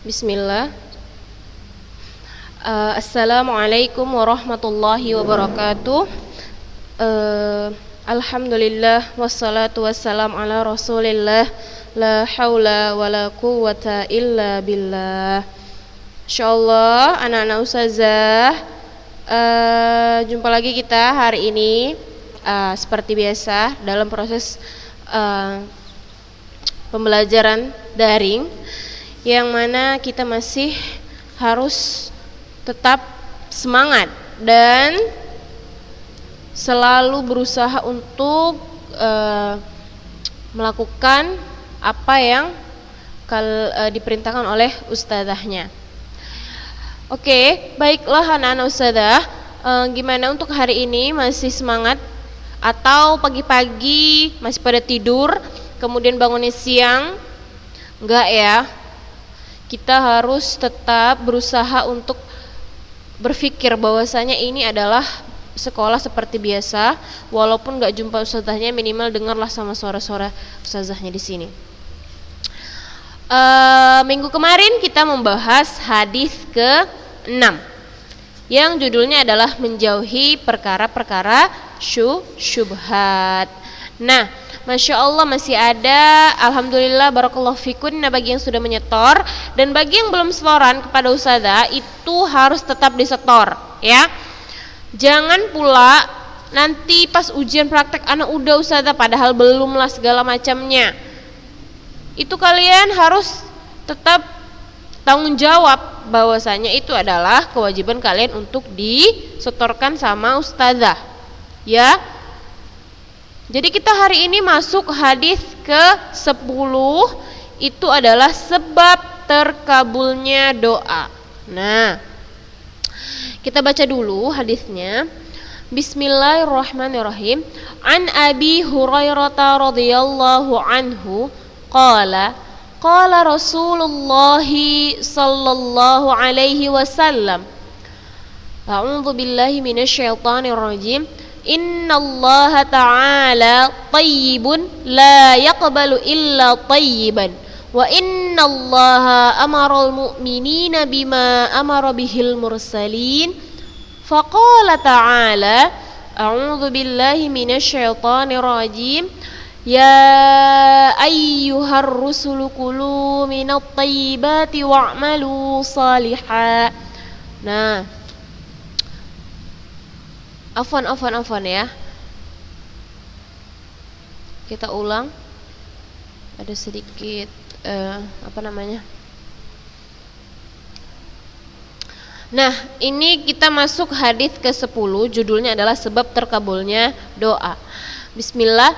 Bismillah. Assalamualaikum warahmatullahi wabarakatuh. Alhamdulillah wassalatu wassalamu ala rasulillah. La haula wala quwwata illa billah. Insyaallah anak-anak ustazah, jumpa lagi kita hari ini seperti biasa dalam proses pembelajaran daring, yang mana kita masih harus tetap semangat dan selalu berusaha untuk melakukan apa yang diperintahkan oleh ustazahnya. Oke, baiklah anak-anak ustazah, gimana untuk hari ini, masih semangat atau pagi-pagi masih pada tidur kemudian bangunnya siang? Enggak ya. Kita harus tetap berusaha untuk berpikir bahwasanya ini adalah sekolah seperti biasa, walaupun nggak jumpa ustazahnya, minimal dengarlah sama suara-suara ustazahnya di sini. Minggu kemarin kita membahas hadis ke-6 yang judulnya adalah menjauhi perkara-perkara syubhat. Nah, Masya Allah masih ada, alhamdulillah, barakallahu fikun. Nah, bagi yang sudah menyetor dan bagi yang belum setoran kepada ustazah, itu harus tetap disetor ya. Jangan pula nanti pas ujian praktek anak udah ustazah padahal belum lah segala macamnya. Itu kalian harus tetap tanggung jawab bahwasanya itu adalah kewajiban kalian untuk disetorkan sama ustazah ya. Jadi kita hari ini masuk hadis ke-10, itu adalah sebab terkabulnya doa. Nah, kita baca dulu hadisnya. Bismillahirrahmanirrahim. An Abi Hurairah radhiyallahu anhu qala Rasulullah sallallahu alaihi wasallam, A'udzu billahi minasyaitonir rajim. Innallaha ta'ala tayyibun la yaqbalu illa tayyiban wa innallaha amaral mu'minina bima amara bihil mursalin. Faqala ta'ala, a'udzu billahi minasyaitonir rajim, ya ayyuhar rusulu kulu minat tayyibati wa'malu salihah. Nah, Afwan ya. Kita ulang. Ada sedikit Nah, ini kita masuk hadis ke-10, judulnya adalah sebab terkabulnya doa. Bismillah.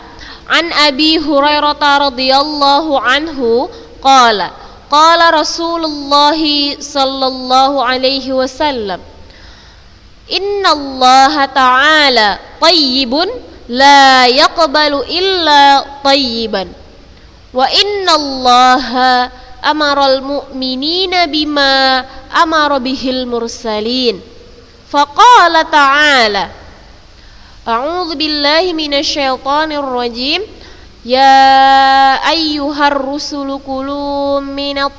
An Abi Hurairah radhiyallahu anhu qala Rasulullah sallallahu alaihi wasallam, Innallaha ta'ala tayyibun la yaqbalu illa tayyiban wa innallaha amaral mu'minina bima amara bihil mursalin. Faqala ta'ala, a'udzu billahi minasyaitonir rajim, ya ayyuhar rusulu kulu minat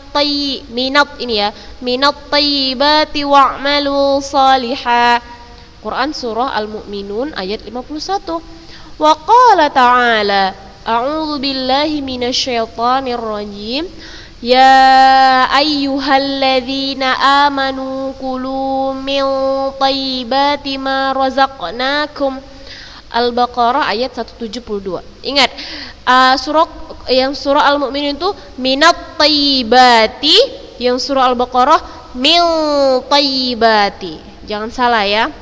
tayyibati wa'malu salihah. Quran surah Al-Mu'minun ayat 51. Wa qala ta'ala, a'udzu billahi minasyaitonir rajim, ya ayyuhalladzina amanu kulu min tayyibati ma razaqnakum. Al-Baqarah ayat 172. Ingat, surah Al-Mu'minun itu minat tayyibati, yang surah Al-Baqarah min tayyibati. Jangan salah ya.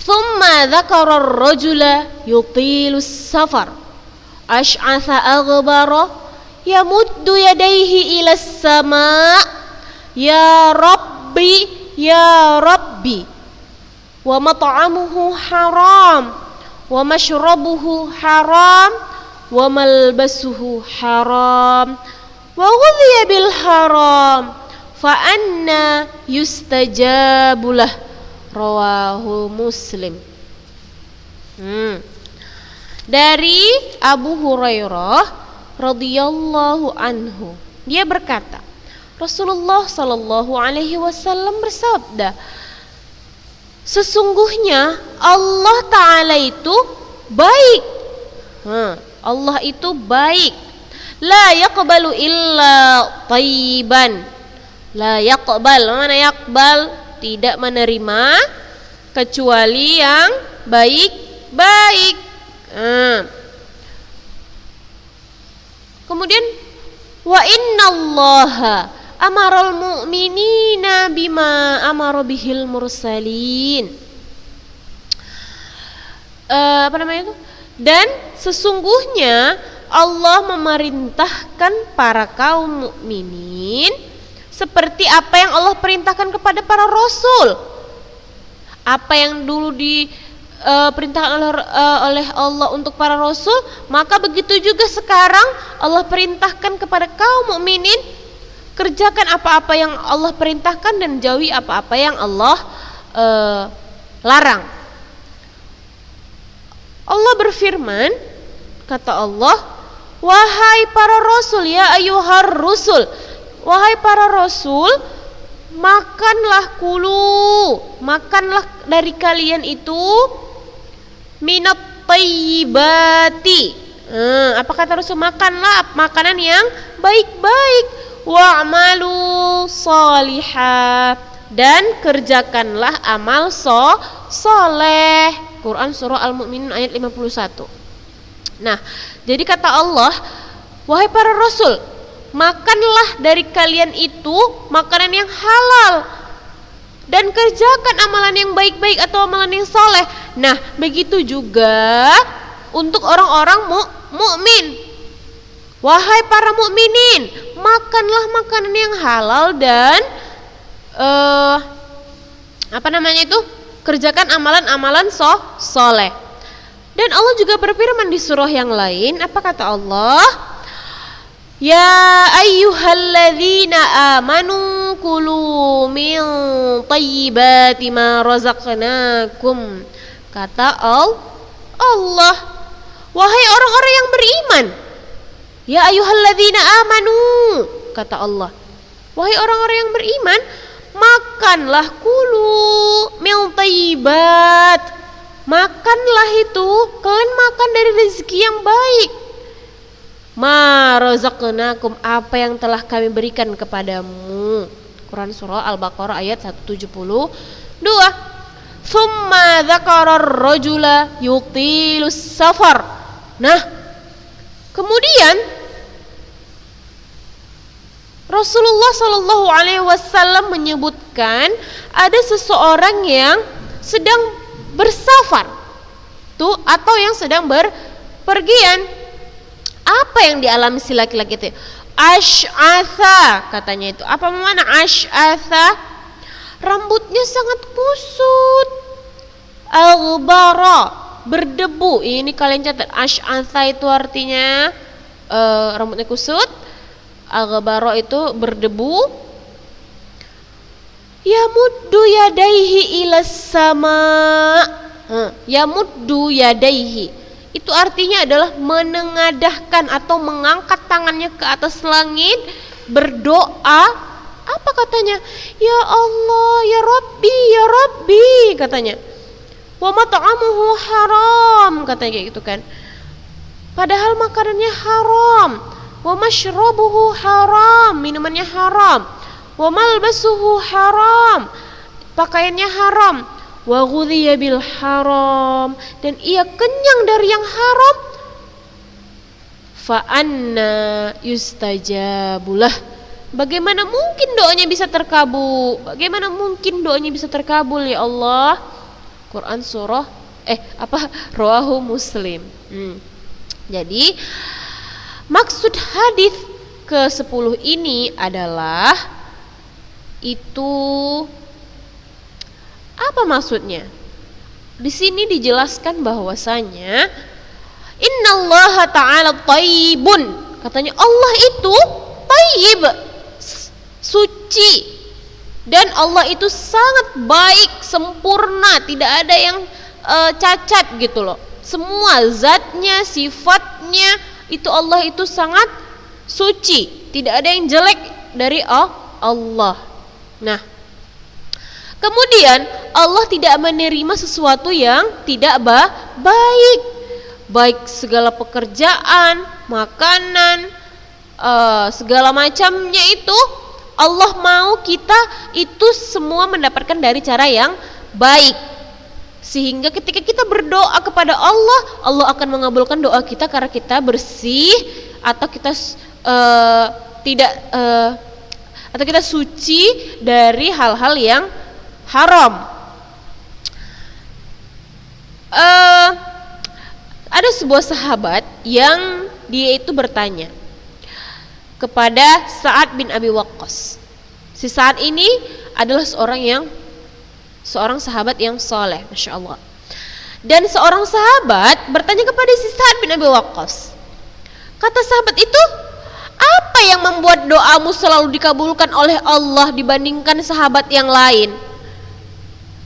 Thumma dzakara ar-rajula yutilus safar ash'atha aghbara yamuddu yadayhi ilas sama' ya rabbi ya rabbi wa mat'amuhu haram wa mashrabuhu haram wa malbasuhu haram wa ghudhiya bil haram fa anna yustajabulah. Rawahu Muslim. Dari Abu Hurairah radhiyallahu anhu, dia berkata, Rasulullah Shallallahu Alaihi Wasallam bersabda, sesungguhnya Allah Ta'ala itu baik. Allah itu baik. La yaqbalu illa thayyiban. La yaqbal, mana yaqbal? Tidak menerima kecuali yang baik-baik. Kemudian wa innallaha amaral mu'minina bima amara bihil mursalin. Dan sesungguhnya Allah memerintahkan para kaum mukminin seperti apa yang Allah perintahkan kepada para rasul. Apa yang dulu diperintahkan oleh Allah untuk para rasul, maka begitu juga sekarang Allah perintahkan kepada kaum mukminin, kerjakan apa-apa yang Allah perintahkan dan jauhi apa-apa yang Allah larang. Allah berfirman, kata Allah, wahai para rasul, ya ayyuhar rusul, wahai para rasul, makanlah dari kalian itu minat thayyibati. Apa kata Rasul? Makanlah makanan yang baik-baik. Wa'malu salihah, dan kerjakanlah amal soleh. Quran surah Al-Mu'minun ayat 51. Nah, jadi kata Allah, wahai para rasul, makanlah dari kalian itu makanan yang halal dan kerjakan amalan yang baik-baik atau amalan yang soleh. Nah, begitu juga untuk orang-orang mukmin. Wahai para mukminin, makanlah makanan yang halal dan kerjakan amalan-amalan soleh. Dan Allah juga berfirman di surah yang lain, apa kata Allah? Ya ayyuhalladzina amanu kulu min thayyibati ma razaqnakum. Kata Allah, wahai orang-orang yang beriman. Ya ayyuhalladzina amanu, kata Allah, wahai orang-orang yang beriman, makanlah kulu min thayyibat. Makanlah itu, kalian makan dari rezeki yang baik. Ma razaqnakum, apa yang telah kami berikan kepadamu. Quran surah Al-Baqarah ayat 172. Tsumma dzakara ar-rajula yutilus safar. Nah, kemudian Rasulullah Shallallahu Alaihi Wasallam menyebutkan ada seseorang yang sedang bersafar tuh, atau yang sedang berpergian. Apa yang dialami si laki-laki itu? Ash'atha, katanya itu. Apa makna ash'atha? Rambutnya sangat kusut. Aghbara, berdebu. Ini kalian catat, ash'atha itu artinya rambutnya kusut. Aghbara itu berdebu. Yamuddu yadaihi ilas sama. Yamuddu yadaihi itu artinya adalah menengadahkan atau mengangkat tangannya ke atas langit, berdoa. Apa katanya? Ya Allah, ya Rabbi, katanya. Wa mat'amuhu haram, katanya kayak gitu kan. Padahal makanannya haram. Wa mashrabuhu haram, minumannya haram. Wa malbasuhu haram, pakaiannya haram. Wa ghudhiya bil haram, dan ia kenyang dari yang haram. Fa anna yustajabulah, bagaimana mungkin doanya bisa terkabul? Bagaimana mungkin doanya bisa terkabul ya Allah? Quran surah Rawahu Muslim. Jadi maksud hadis ke-10 ini adalah itu, apa maksudnya? Di sini dijelaskan bahwasanya innallaha ta'ala thayyibun, katanya Allah itu thayyib, suci, dan Allah itu sangat baik, sempurna, tidak ada yang cacat gitu loh. Semua zatnya, sifatnya itu Allah itu sangat suci, tidak ada yang jelek dari Allah. Nah, kemudian Allah tidak menerima sesuatu yang tidak baik, baik segala pekerjaan, makanan, segala macamnya itu Allah mau kita itu semua mendapatkan dari cara yang baik. Sehingga ketika kita berdoa kepada Allah, Allah akan mengabulkan doa kita karena kita bersih atau kita tidak atau kita suci dari hal-hal yang haram. Ada sebuah sahabat yang dia itu bertanya kepada Sa'ad bin Abi Waqqas. Si Sa'ad ini adalah seorang sahabat yang soleh, Masya Allah. Dan seorang sahabat bertanya kepada si Sa'ad bin Abi Waqqas. Kata sahabat itu, apa yang membuat doamu selalu dikabulkan oleh Allah dibandingkan sahabat yang lain?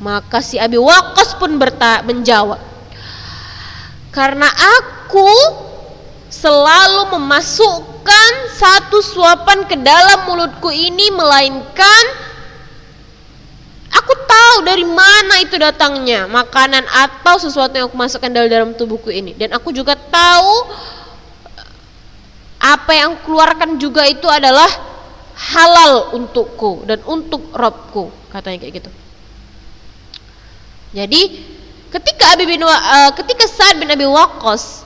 Maka si Abi Waqqas pun menjawab, karena aku selalu memasukkan satu suapan ke dalam mulutku ini, melainkan aku tahu dari mana itu datangnya makanan atau sesuatu yang aku masukkan dalam tubuhku ini, dan aku juga tahu apa yang aku keluarkan juga itu adalah halal untukku dan untuk Rabbku, katanya kayak gitu. Jadi ketika Sa'ad bin Abi Waqqas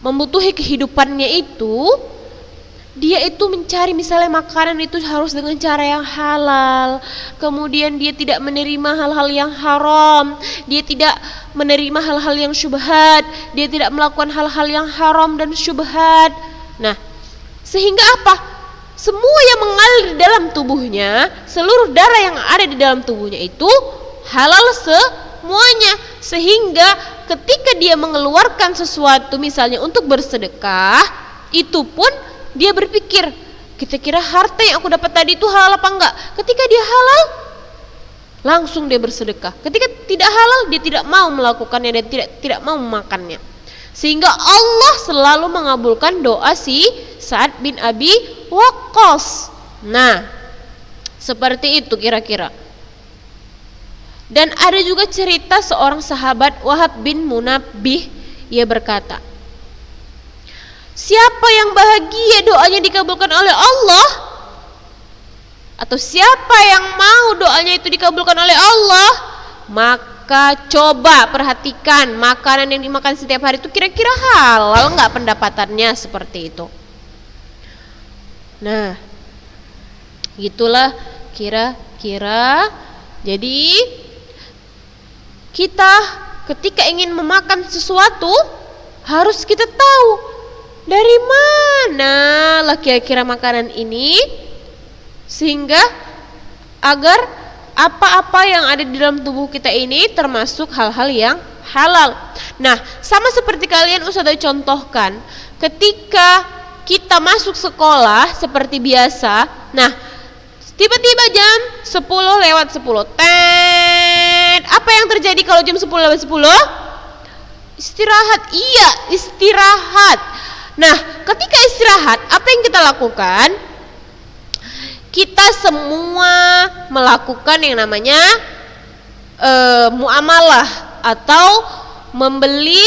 membutuhi kehidupannya itu, dia itu mencari misalnya makanan itu harus dengan cara yang halal, kemudian dia tidak menerima hal-hal yang haram, dia tidak menerima hal-hal yang syubhat, dia tidak melakukan hal-hal yang haram dan syubhat. Nah, sehingga apa? Semua yang mengalir di dalam tubuhnya, seluruh darah yang ada di dalam tubuhnya itu halal semuanya, sehingga ketika dia mengeluarkan sesuatu misalnya untuk bersedekah, itu pun dia berpikir, kira-kira harta yang aku dapat tadi itu halal apa enggak? Ketika dia halal, langsung dia bersedekah. Ketika tidak halal, dia tidak mau melakukannya dan tidak mau memakannya. Sehingga Allah selalu mengabulkan doa si Sa'ad bin Abi Waqqas. Nah, seperti itu kira-kira. Dan ada juga cerita seorang sahabat, Wahab bin Munabbih, ia berkata, siapa yang bahagia doanya dikabulkan oleh Allah, atau siapa yang mau doanya itu dikabulkan oleh Allah, maka coba perhatikan makanan yang dimakan setiap hari itu kira-kira halal enggak pendapatannya, seperti itu. Nah, gitulah kira-kira. Jadi kita ketika ingin memakan sesuatu harus kita tahu dari mana lah kira-kira makanan ini, sehingga agar apa-apa yang ada di dalam tubuh kita ini termasuk hal-hal yang halal. Nah, sama seperti kalian Ustazah contohkan, ketika kita masuk sekolah seperti biasa, nah tiba-tiba jam 10:10, apa yang terjadi kalau jam 10:10? Istirahat. Iya, istirahat. Nah, ketika istirahat, apa yang kita lakukan? Kita semua melakukan yang namanya muamalah atau membeli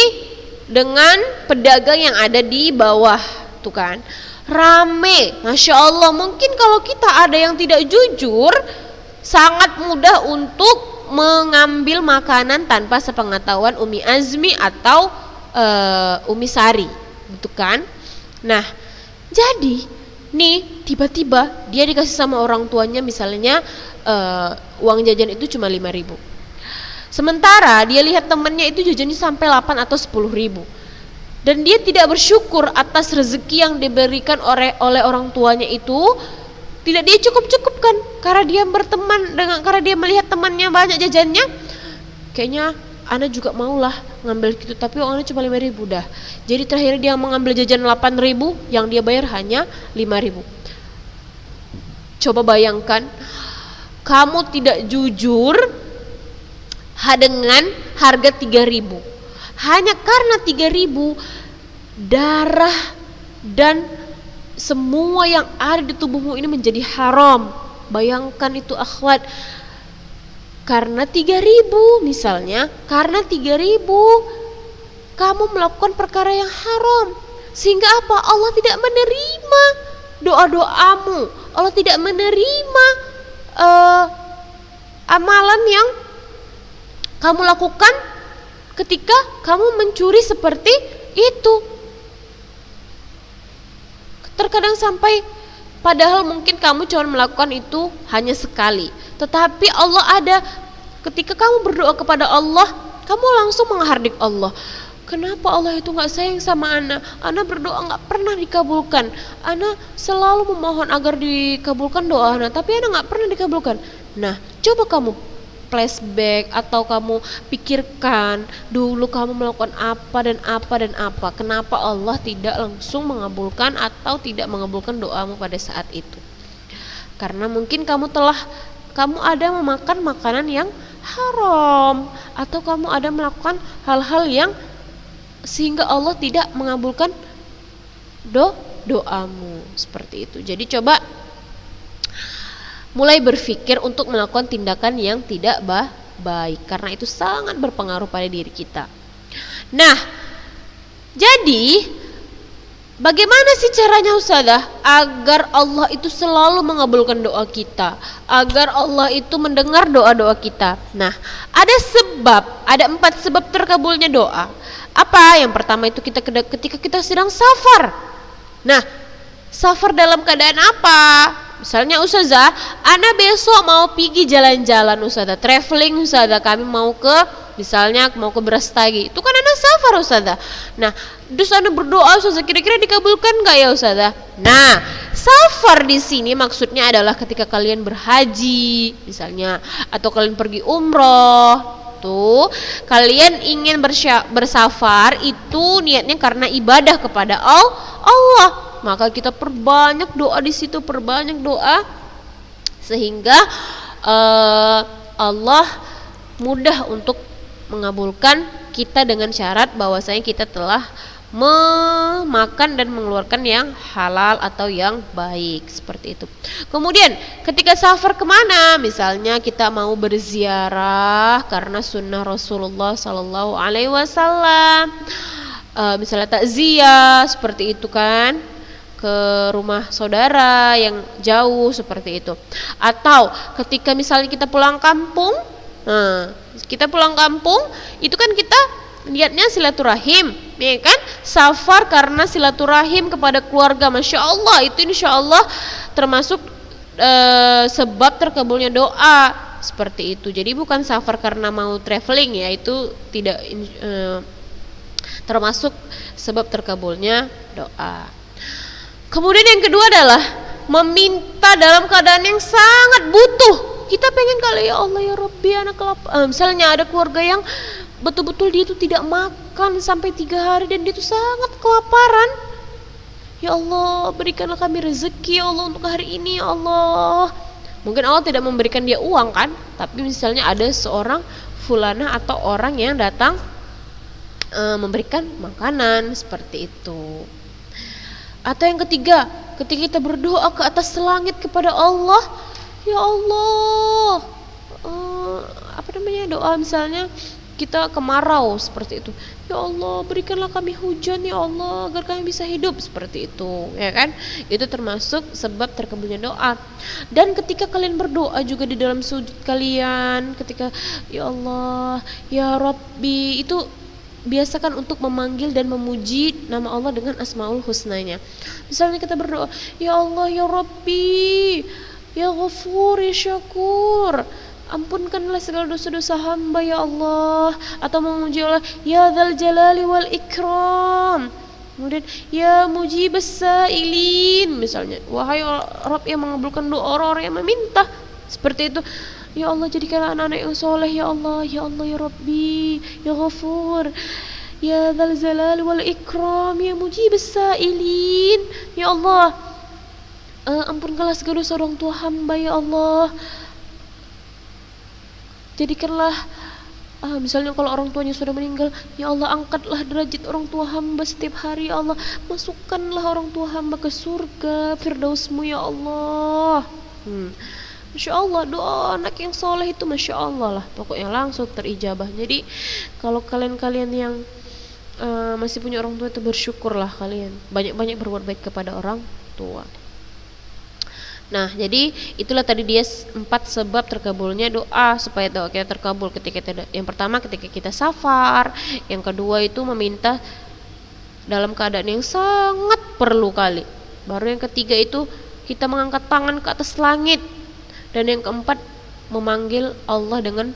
dengan pedagang yang ada di bawah, tuh kan? Rame, Masya Allah. Mungkin kalau kita ada yang tidak jujur, sangat mudah untuk mengambil makanan tanpa sepengetahuan Umi Azmi atau Umi Sari, gitu kan? Nah, jadi nih tiba-tiba dia dikasih sama orang tuanya misalnya uang jajan itu cuma 5.000. Sementara dia lihat temennya itu jajannya sampai 8 atau 10.000. Dan dia tidak bersyukur atas rezeki yang diberikan oleh orang tuanya itu, tidak dia cukup-cukupkan karena dia melihat temannya banyak jajannya. Kayaknya Ana juga maulah ngambil gitu, tapi uangnya cuma 5.000 dah. Jadi terakhir dia mengambil jajan 8.000, yang dia bayar hanya 5.000. Coba bayangkan, kamu tidak jujur dengan harga 3.000. Hanya karena 3.000 darah dan semua yang ada di tubuhmu ini menjadi haram. Bayangkan itu akhwat, karena 3.000 misalnya, karena 3.000 kamu melakukan perkara yang haram, sehingga apa? Allah tidak menerima doa-doamu, Allah tidak menerima amalan yang kamu lakukan ketika kamu mencuri seperti itu. Terkadang sampai padahal mungkin kamu cuma melakukan itu hanya sekali, tetapi Allah ada ketika kamu berdoa kepada Allah, kamu langsung menghardik Allah. Kenapa Allah itu gak sayang sama Ana? Ana berdoa gak pernah dikabulkan. Ana selalu memohon agar dikabulkan doa Ana, tapi Ana gak pernah dikabulkan. Nah, coba kamu flashback atau kamu pikirkan dulu kamu melakukan apa dan apa dan apa. Kenapa Allah tidak langsung mengabulkan atau tidak mengabulkan doamu pada saat itu? Karena mungkin kamu ada memakan makanan yang haram, atau kamu ada melakukan hal-hal yang sehingga Allah tidak mengabulkan doamu seperti itu. Jadi coba mulai berpikir untuk melakukan tindakan yang tidak baik, karena itu sangat berpengaruh pada diri kita. Nah, jadi bagaimana sih caranya Ustazah agar Allah itu selalu mengabulkan doa kita, agar Allah itu mendengar doa-doa kita? Nah, ada 4 sebab terkabulnya doa. Apa? Yang pertama itu ketika kita sedang safar. Nah, safar dalam keadaan apa? Misalnya Ustazah, Ana besok mau pergi jalan-jalan Ustazah, traveling Ustazah, kami mau ke Brastagi. Itu kan Ana safar Ustazah. Nah, terus Ana berdoa Ustazah, kira-kira dikabulkan gak ya Ustazah? Nah, safar di sini maksudnya adalah ketika kalian berhaji misalnya, atau kalian pergi umroh. Tuh, kalian ingin bersafar itu niatnya karena ibadah kepada Allah. Maka kita perbanyak doa di situ, perbanyak doa sehingga Allah mudah untuk mengabulkan kita dengan syarat bahwasanya kita telah memakan dan mengeluarkan yang halal atau yang baik, seperti itu. Kemudian ketika safar kemana, misalnya kita mau berziarah karena sunnah Rasulullah Sallallahu Alaihi Wasallam, misalnya takziah seperti itu kan, ke rumah saudara yang jauh seperti itu. Atau ketika misalnya kita pulang kampung, kita pulang kampung itu kan kita niatnya silaturahim, ya kan? Safar karena silaturahim kepada keluarga. Masya Allah, itu insya Allah termasuk sebab terkabulnya doa seperti itu. Jadi bukan safar karena mau traveling ya, itu tidak termasuk sebab terkabulnya doa. Kemudian yang kedua adalah meminta dalam keadaan yang sangat butuh. Kita pengen kali, ya Allah ya Rabbi, anak misalnya ada keluarga yang betul-betul dia itu tidak makan sampai 3 hari dan dia itu sangat kelaparan. Ya Allah, berikanlah kami rezeki ya Allah untuk hari ini ya Allah. Mungkin Allah tidak memberikan dia uang kan, tapi misalnya ada seorang fulana atau orang yang datang memberikan makanan seperti itu. Atau yang ketiga, ketika kita berdoa ke atas langit kepada Allah, ya Allah, doa misalnya kita kemarau seperti itu, ya Allah berikanlah kami hujan ya Allah agar kami bisa hidup seperti itu, ya kan? Itu termasuk sebab terkabulnya doa. Dan ketika kalian berdoa juga di dalam sujud kalian, ketika ya Allah ya Rabbi, itu biasakan untuk memanggil dan memuji nama Allah dengan asmaul husnanya. Misalnya kita berdoa, ya Allah ya Rabbi, ya Ghafur ya Syakur, ampunkanlah segala dosa-dosa hamba ya Allah. Atau memuji Allah, ya Dzal Jalali wal Ikram. Kemudian ya Mujibas Sa'ilin, misalnya wahai Rabb yang mengabulkan doa orang-orang yang meminta, seperti itu. Ya Allah jadikanlah anak-anak yang soleh ya Allah ya Rabbi ya Ghafur ya Dzal Jalali wal Ikram ya Mujibas Sa'ilin. Ya Allah, ampunkanlah segala dosa orang tua hamba ya Allah. Jadikanlah misalnya kalau orang tuanya sudah meninggal, ya Allah angkatlah derajat orang tua hamba setiap hari, ya Allah masukkanlah orang tua hamba ke surga firdausmu ya Allah. Masya Allah, doa anak yang soleh itu Masya Allah lah, pokoknya langsung terijabah. Jadi kalau kalian yang masih punya orang tua itu bersyukurlah kalian, banyak-banyak berbuat baik kepada orang tua. Nah, jadi itulah tadi dia 4 sebab terkabulnya doa, supaya doa kita terkabul. Yang pertama ketika kita safar, yang kedua itu meminta dalam keadaan yang sangat perlu kali, baru yang ketiga itu kita mengangkat tangan ke atas langit, dan yang keempat memanggil Allah dengan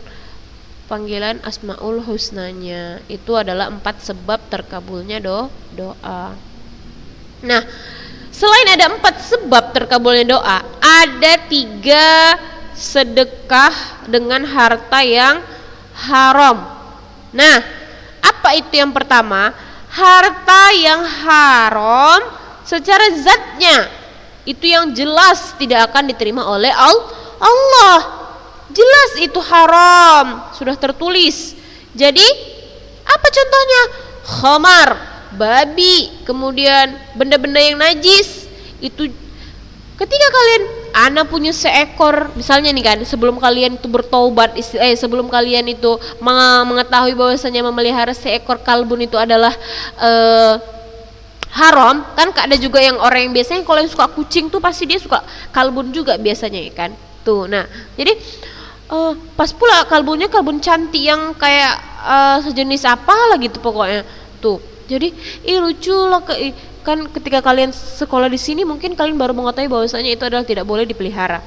panggilan Asmaul Husnanya. Itu adalah 4 sebab terkabulnya doa. Nah, selain ada 4 sebab terkabulnya doa, ada 3 sedekah dengan harta yang haram. Nah, apa itu yang pertama? Harta yang haram secara zatnya itu yang jelas tidak akan diterima oleh Allah. Jelas itu haram, sudah tertulis. Jadi, apa contohnya? Khamar, babi, kemudian benda-benda yang najis. Itu ketika ana punya seekor, misalnya nih kan, sebelum kalian itu bertaubat, sebelum kalian itu mengetahui bahwasanya memelihara seekor kalbun itu adalah haram, kan ada juga yang orang yang biasanya kalau yang suka kucing tuh pasti dia suka kalbun juga biasanya ya kan. Tuh, nah, jadi pas pula kalbun cantik yang kayak sejenis apa lah gitu pokoknya. Tuh. Jadi lucu lah kan ketika kalian sekolah di sini mungkin kalian baru mengetahui bahwasanya itu adalah tidak boleh dipelihara.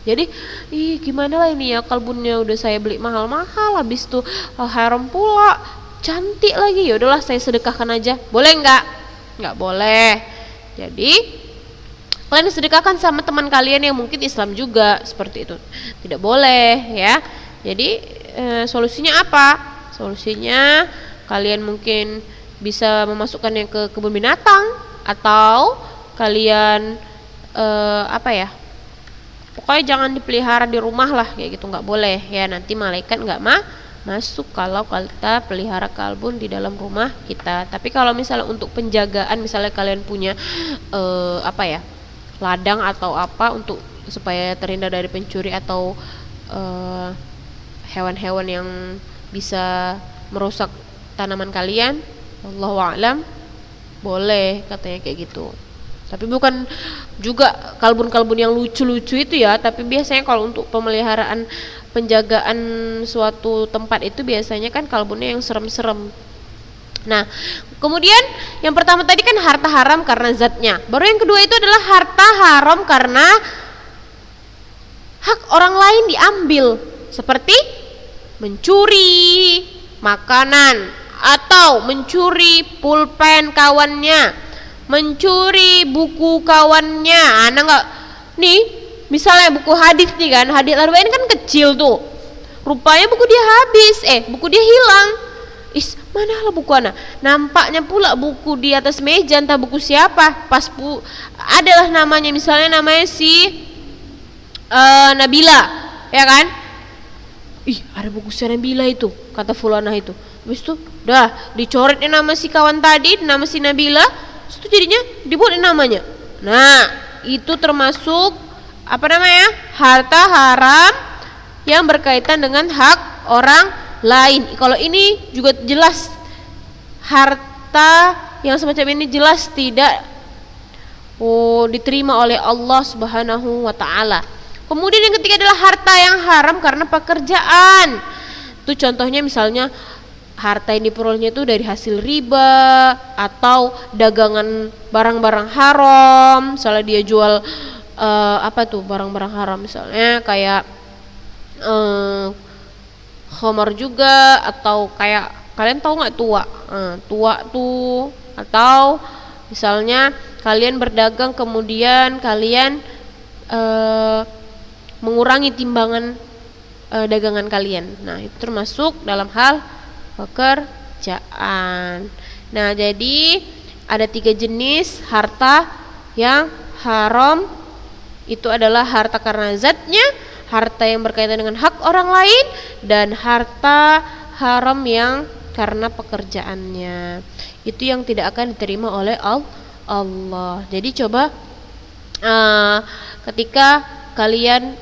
Jadi gimana lah ini ya, kalbunnya udah saya beli mahal-mahal, habis tuh haram pula, cantik lagi, ya udahlah saya sedekahkan aja. Boleh nggak? Nggak boleh. Jadi kalian sedekahkan sama teman kalian yang mungkin Islam juga, seperti itu. Tidak boleh ya. Jadi solusinya apa? Solusinya kalian mungkin bisa memasukkannya ke kebun binatang, atau kalian pokoknya jangan dipelihara di rumah lah, kayak gitu, nggak boleh ya. Nanti malaikat nggak masuk kalau kita pelihara kalbun di dalam rumah kita. Tapi kalau misalnya untuk penjagaan, misalnya kalian punya ladang atau apa untuk supaya terhindar dari pencuri atau hewan-hewan yang bisa merusak tanaman kalian, Allahu a'lam, boleh katanya kayak gitu. Tapi bukan juga kalbun-kalbun yang lucu-lucu itu ya, tapi biasanya kalau untuk pemeliharaan penjagaan suatu tempat itu biasanya kan kalbunnya yang serem-serem. Nah, kemudian yang pertama tadi kan harta haram karena zatnya. Baru yang kedua itu adalah harta haram karena hak orang lain diambil, seperti mencuri makanan, atau mencuri pulpen kawannya, mencuri buku kawannya. Nih, misalnya buku hadis nih kan, hadis Arba'in kan kecil tuh, rupanya buku dia habis, buku dia hilang. Mana lah buku anak? Nampaknya pula buku di atas meja, entah buku siapa. Adalah namanya, misalnya namanya si Nabila, ya kan? Ada buku si Nabila itu, kata fulanah itu. Habis itu dah dicoretnya nama si kawan tadi, nama si Nabila, itu jadinya dibuat namanya. Nah, itu termasuk harta haram yang berkaitan dengan hak orang lain. Kalau ini juga jelas harta yang semacam ini jelas tidak diterima oleh Allah Subhanahu wa taala. Kemudian yang ketiga adalah harta yang haram karena pekerjaan. Itu contohnya misalnya harta yang diperolehnya itu dari hasil riba atau dagangan barang-barang haram. Misalnya dia jual barang-barang haram, misalnya kayak khamar juga, atau kayak kalian tahu nggak tua tuh, atau misalnya kalian berdagang kemudian kalian mengurangi timbangan dagangan kalian. Nah, itu termasuk dalam hal pekerjaan. Nah, jadi ada 3 jenis harta yang haram. Itu adalah harta karena zatnya, harta yang berkaitan dengan hak orang lain, dan harta haram yang karena pekerjaannya. Itu yang tidak akan diterima oleh Allah. Jadi coba ketika kalian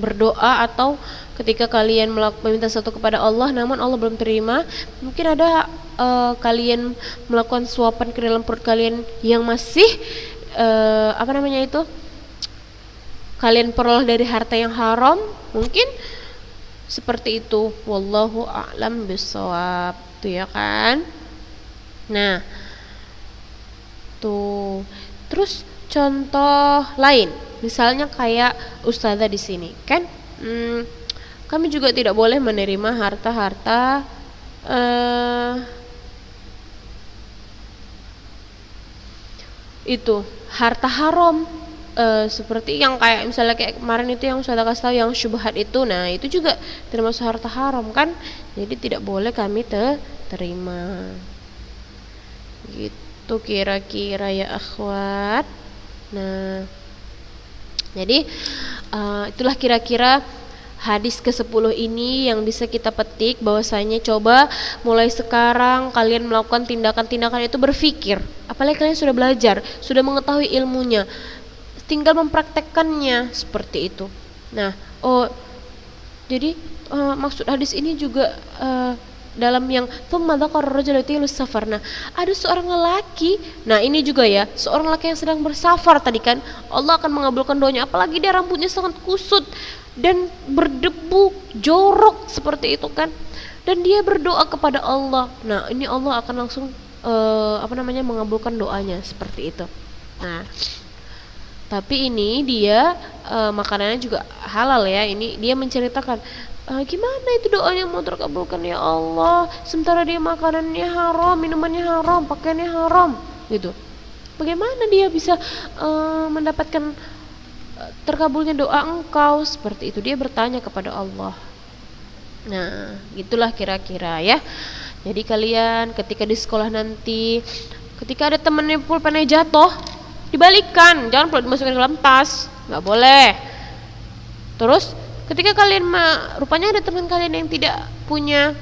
berdoa atau ketika kalian meminta sesuatu kepada Allah namun Allah belum terima, mungkin ada kalian melakukan suapan ke dalam perut kalian yang masih kalian peroleh dari harta yang haram, mungkin seperti itu. Wallahu a'lam bishawab. Tuh ya kan. Nah, tuh. Terus contoh lain, misalnya kayak ustazah di sini, kan? Kami juga tidak boleh menerima harta-harta itu harta haram, seperti yang kayak misalnya kayak kemarin itu yang saya kasih tahu yang syubhat itu. Nah, itu juga termasuk harta haram kan, jadi tidak boleh kami terima gitu kira-kira ya akhwat. Nah, jadi itulah kira-kira hadis ke-10 ini yang bisa kita petik, bahwasanya coba mulai sekarang kalian melakukan tindakan-tindakan itu berpikir, apalagi kalian sudah belajar, sudah mengetahui ilmunya, tinggal mempraktekkannya seperti itu. Nah, jadi maksud hadis ini juga dalam yang thumma dzakara ar-rajula yutilu safar. Nah, ada seorang lelaki. Nah, ini juga ya, seorang lelaki yang sedang bersafar tadi kan, Allah akan mengabulkan doanya, apalagi dia rambutnya sangat kusut dan berdebu jorok seperti itu kan, dan dia berdoa kepada Allah. Nah, ini Allah akan langsung mengabulkan doanya seperti itu. Nah, tapi ini dia makanannya juga halal ya. Ini dia menceritakan gimana itu doanya mau terkabulkan ya Allah, sementara dia makanannya haram, minumannya haram, pakaiannya haram gitu. Bagaimana dia bisa mendapatkan terkabulnya doa engkau? Seperti itu dia bertanya kepada Allah. Nah, gitulah kira-kira ya. Jadi kalian ketika di sekolah nanti, ketika ada temennya pulpennya jatuh, dibalikan, jangan pula dimasukkan ke dalam tas, nggak boleh. Terus ketika kalian rupanya ada teman kalian yang tidak punya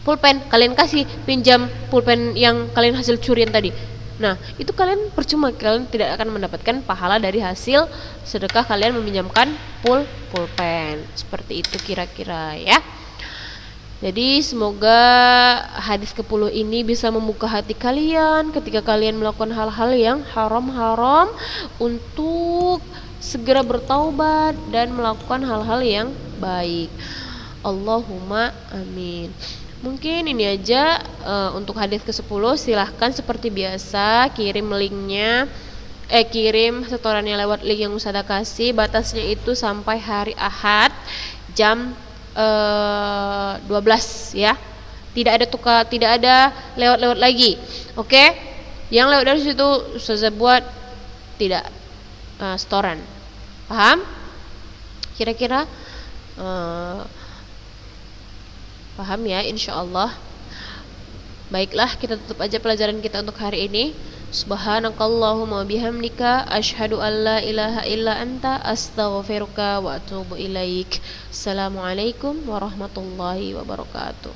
pulpen, kalian kasih pinjam pulpen yang kalian hasil curian tadi. Nah, itu kalian percuma, kalian tidak akan mendapatkan pahala dari hasil sedekah kalian meminjamkan pulpen. Seperti itu kira-kira ya. Jadi semoga hadis ke-10 ini bisa membuka hati kalian ketika kalian melakukan hal-hal yang haram-haram, untuk segera bertaubat dan melakukan hal-hal yang baik. Allahumma amin. Mungkin ini aja untuk hadis ke-10. Silahkan seperti biasa kirim linknya, kirim setorannya lewat link yang Ustazah kasih. Batasnya itu sampai hari Ahad jam 12 ya. Tidak ada lewat-lewat lagi. Oke? Yang lewat dari situ Ustazah buat tidak setoran. Paham? Kira-kira paham ya, insyaallah. Baiklah, kita tutup aja pelajaran kita untuk hari ini. Subhanakallahumma bihamdika asyhadu an la ilaha illa anta astaghfiruka wa atubu ilaik. Assalamualaikum warahmatullahi wabarakatuh.